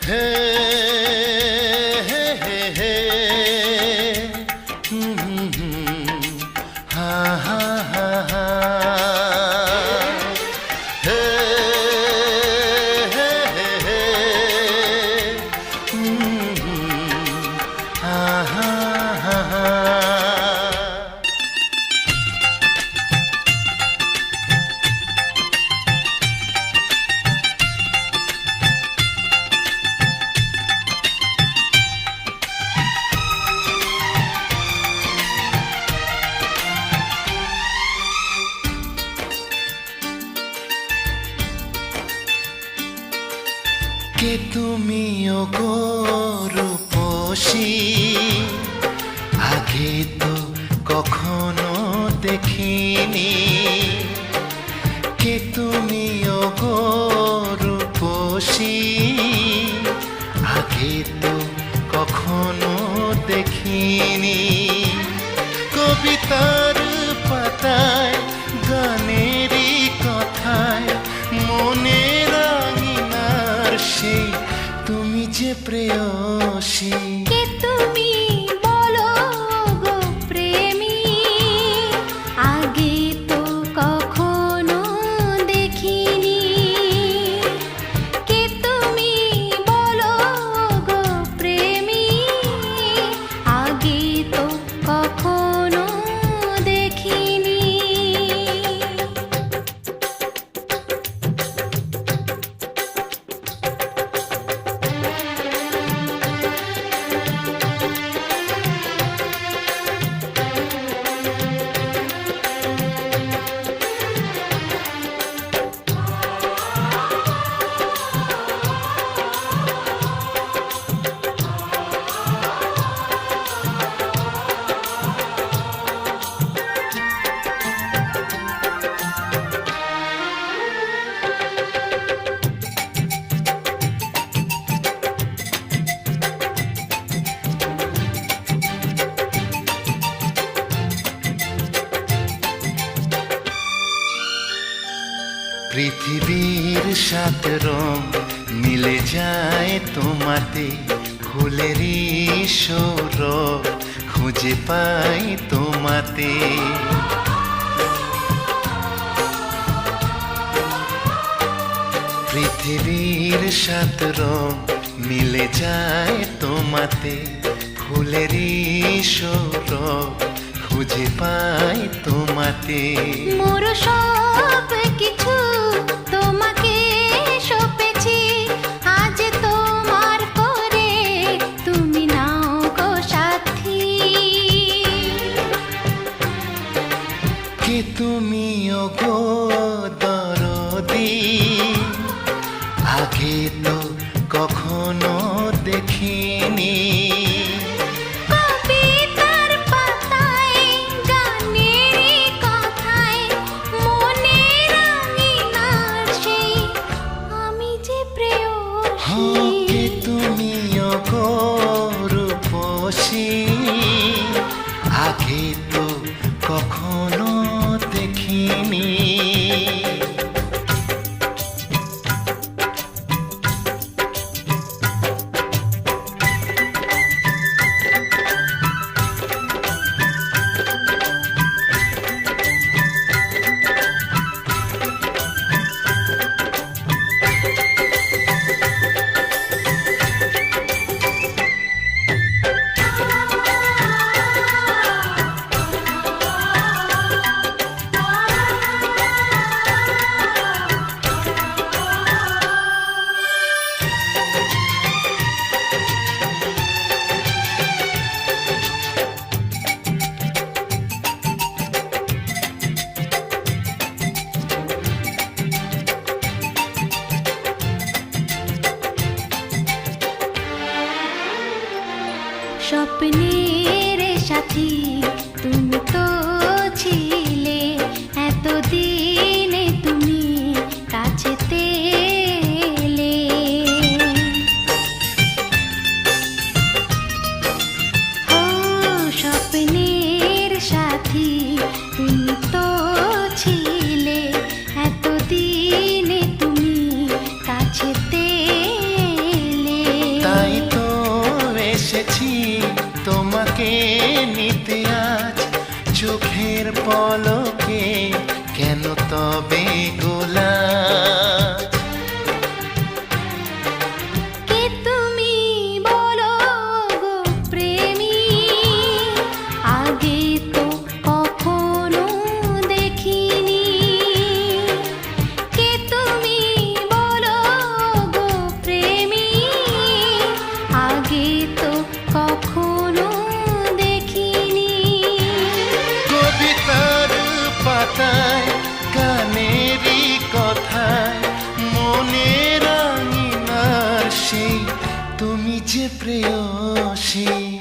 হে হে হে হে হা হা হা হা হে হে হে হে হা হা হা হা। কে তুমি ওগো রূপসী, আগে তো কখনো দেখিনি। কে তুমি ওগো রূপসী, আগে তো কখনো দেখিনি। কবিতার পাতায় গানেরই কথায় মনের আঙিনার সেই তুমি যে প্রেয়সী। কে তুমি বলো গো প্রেমী, আগে তো কখনো দেখিনি। কে তুমি বলো গো প্রেমী, আগে তো কখনো দেখিনি। পৃথিবীর সাত রং মিলে যায় তোমাতে, ফুলেরই সৌরভ খুঁজে পাই তোমাতে। পৃথিবীর সাত রং মিলে যায় তোমাতে, ফুলেরই সৌরভ খুঁজে পাই তোমাতে। মোর সব কিছু তোমাকে সঁপেছি, আজ তোমার করে তুমি নাও গো সাথী। কে তুমি ওগো দরদি, আগে তো কখনো দেখিনি। কবিতার পাতায় গানেরই কথায় মনের আঙিনার সেই আমি যে প্রেয়সী। কে তুমি ওগো রূপসী, আগে তো কখনো দেখিনি। স্বপ্নের সাথী তুমি তো ছিলে, এতদিনে তুমি কাছেতে এলে। ও স্বপ্নের সাথী তুমি তো ছিলে, এত গানেরই কথায় মনের আঙিনার সেই তুমি যে প্রেয়সী